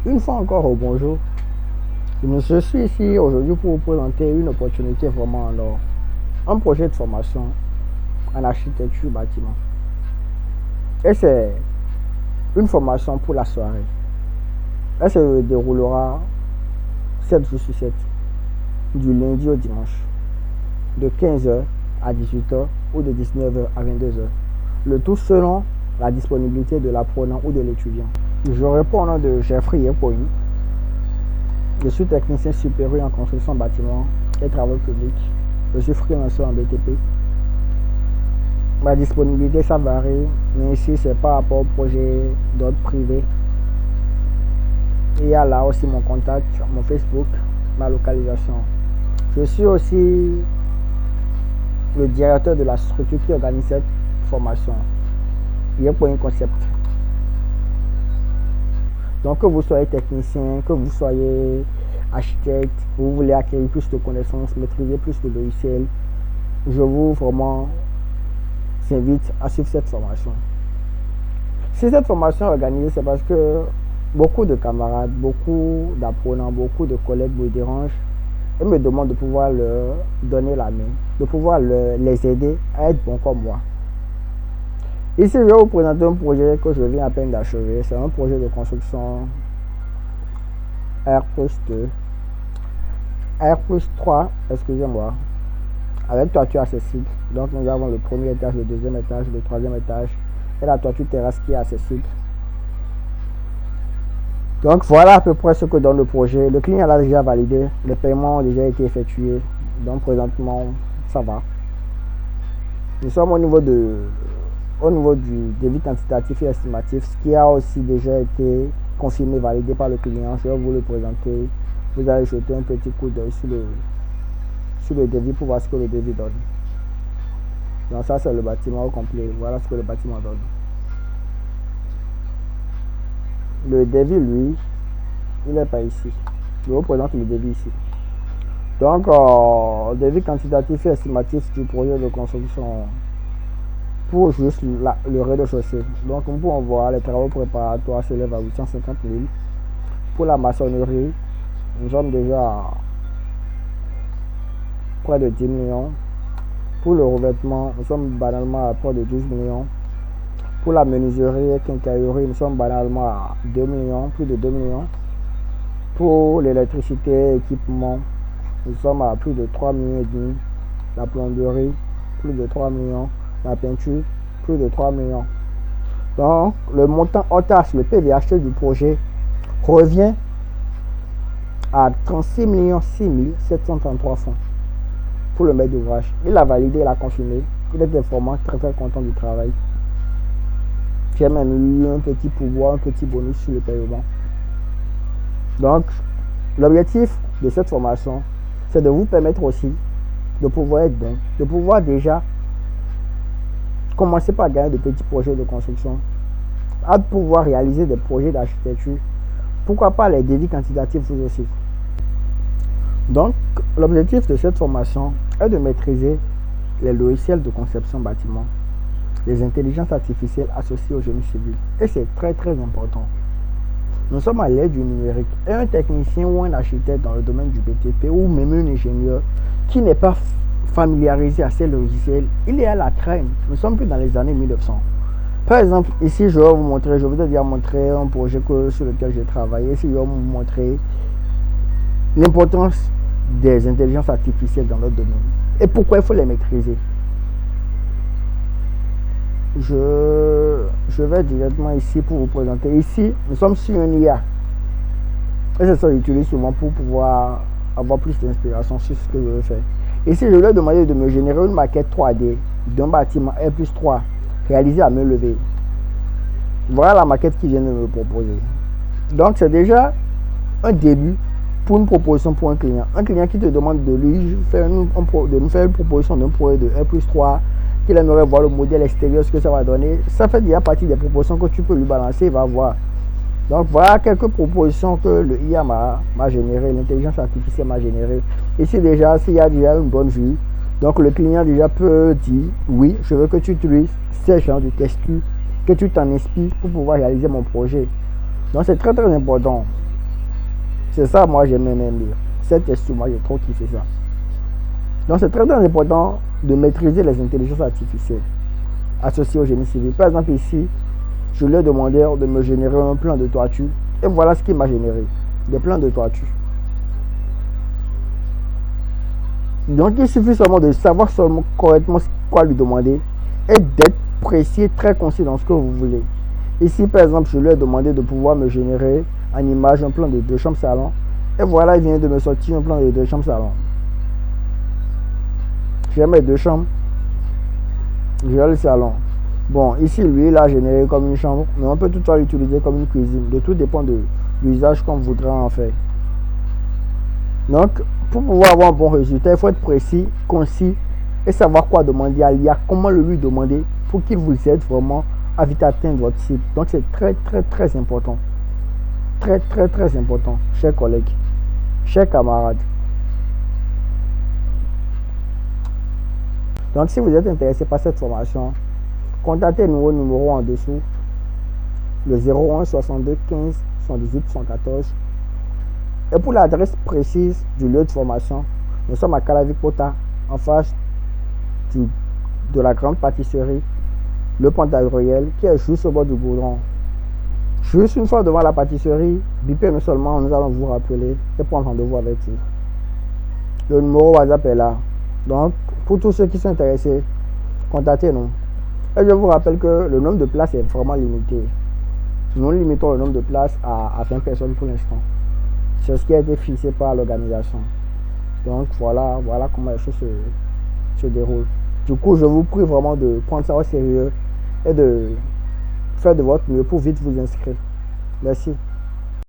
Une fois encore, au bonjour. Je suis ici aujourd'hui pour vous présenter une opportunité vraiment en or. Un projet de formation en architecture bâtiment. Et c'est une formation pour la soirée. Elle se déroulera 7 jours sur 7, du lundi au dimanche, de 15h à 18h ou de 19h à 22h. Le tout selon la disponibilité de l'apprenant ou de l'étudiant. Je réponds au nom de Jeffrey Yepoin. Je suis technicien supérieur en construction bâtiment et travaux publics. Je suis freelancer en BTP. Ma disponibilité, ça varie, mais ici, c'est par rapport au projet d'ordre privé. Il y a là aussi mon contact, mon Facebook, ma localisation. Je suis aussi le directeur de la structure qui organise cette formation. Il y a pour un concept. Donc, que vous soyez technicien, que vous soyez architecte, vous voulez acquérir plus de connaissances, maîtriser plus de logiciels, je vous vraiment invite à suivre cette formation. Si cette formation est organisée, c'est parce que beaucoup de camarades, beaucoup d'apprenants, beaucoup de collègues me dérangent et me demandent de pouvoir leur donner la main, de pouvoir les aider à être bons comme moi. Ici, je vais vous présenter un projet que je viens à peine d'achever. C'est un projet de construction R+2, R+3, excusez-moi, avec toiture accessible. Donc nous avons le premier étage, le deuxième étage, le troisième étage et la toiture terrasse qui est accessible. Donc voilà à peu près ce que donne le projet. Le client l'a déjà validé, les paiements ont déjà été effectués. Donc présentement, ça va. Nous sommes au niveau du devis quantitatif et estimatif, ce qui a aussi déjà été confirmé, validé par le client. Je vais vous le présenter. Vous allez jeter un petit coup d'œil sur le devis pour voir ce que le devis donne. Donc ça, c'est le bâtiment au complet. Voilà ce que le bâtiment donne. Le devis, lui, il n'est pas ici. Je vous présente le devis ici. Donc, devis quantitatif et estimatif du projet de construction pour juste le rez-de-chaussée. Donc, comme vous pouvez voir, les travaux préparatoires s'élèvent à 850 000. Pour la maçonnerie, nous sommes déjà à près de 10 millions. Pour le revêtement, nous sommes banalement à près de 12 millions. Pour la menuiserie et quincaillerie, nous sommes banalement à 2 millions, plus de 2 millions. Pour l'électricité et équipement, nous sommes à plus de 3 millions et demi. La plomberie, plus de 3 millions. La peinture, plus de 3 millions. Donc, le montant OTAS, le PVHT du projet, revient à 36 6 733 francs pour le maître d'ouvrage. Il a validé, il a confirmé. Il était vraiment très content du travail. J'ai même eu un petit pouvoir, un petit bonus sur le paiement. Donc, l'objectif de cette formation, c'est de vous permettre aussi de pouvoir être bon, de pouvoir déjà commencer par gagner de petits projets de construction, à pouvoir réaliser des projets d'architecture, pourquoi pas les devis quantitatifs vous aussi. Donc, l'objectif de cette formation est de maîtriser les logiciels de conception bâtiment, les intelligences artificielles associées au génie civil. Et c'est très important. Nous sommes à l'ère du numérique. Et un technicien ou un architecte dans le domaine du BTP ou même un ingénieur qui n'est pas familiarisé à ces logiciels, il est à la traîne. Nous sommes plus dans les années 1900. Par exemple, ici, je vais vous montrer, je vais déjà montrer un projet sur lequel j'ai travaillé. Ici, je vais vous montrer l'importance des intelligences artificielles dans notre domaine et pourquoi il faut les maîtriser. Je vais directement ici pour vous présenter. Ici, nous sommes sur un IA. Et c'est ça que j'utilise souvent pour pouvoir avoir plus d'inspiration sur ce que je veux faire. Ici, je lui ai demandé de me générer une maquette 3D d'un bâtiment R+3 réalisé à main levée. Voilà la maquette qu'il vient de me proposer. Donc, c'est déjà un début pour une proposition pour un client. Un client qui te demande de lui faire de nous faire une proposition d'un projet de R+3, qu'il aimerait voir le modèle extérieur, ce que ça va donner. Ça fait déjà partie des propositions que tu peux lui balancer, il va voir. Donc voilà quelques propositions que le IA m'a généré, l'intelligence artificielle m'a généré. Ici déjà, s'il y a déjà une bonne vue, donc le client déjà peut dire, oui, je veux que tu utilises ces genres de textures, que tu t'en inspires pour pouvoir réaliser mon projet. Donc c'est très important. C'est ça, moi, j'aime même lire. Cette question, moi, j'ai trop kiffé ça. Donc, c'est très, très important de maîtriser les intelligences artificielles associées au génie civil. Par exemple, ici, je lui ai demandé de me générer un plan de toiture. Et voilà ce qu'il m'a généré. Des plans de toiture. Donc, il suffit seulement de savoir seulement correctement quoi lui demander et d'être précis, très concis dans ce que vous voulez. Ici, par exemple, je lui ai demandé de pouvoir me générer en image un plan de 2 chambres salon. Et voilà, il vient de me sortir un plan de 2 chambres salon. J'ai mes 2 chambres. J'ai le salon. Bon, ici, lui, il a généré comme une chambre, mais on peut toutefois l'utiliser comme une cuisine. De tout dépend de l'usage qu'on voudra en faire. Donc, pour pouvoir avoir un bon résultat, il faut être précis, concis et savoir quoi demander à l'IA, comment le lui demander pour qu'il vous aide vraiment à vite atteindre votre cible. Donc, c'est très, très, très important. Très, très, très important, chers collègues, chers camarades. Donc, si vous êtes intéressé par cette formation, contactez-nous au numéro en dessous, le 01 62 15 78 114. Et pour l'adresse précise du lieu de formation, nous sommes à Calavikota, en face de la grande pâtisserie, le pont Gabriel, qui est juste au bord du goudron. Juste une fois devant la pâtisserie, bipez-nous seulement, nous allons vous rappeler et prendre rendez-vous avec vous. Le numéro WhatsApp est là. Donc, pour tous ceux qui sont intéressés, contactez-nous. Et je vous rappelle que le nombre de places est vraiment limité. Nous limitons le nombre de places à 20 personnes pour l'instant. C'est ce qui a été fixé par l'organisation. Donc voilà comment les choses se déroulent. Du coup, je vous prie vraiment de prendre ça au sérieux et de faire de votre mieux pour vite vous inscrire. Merci.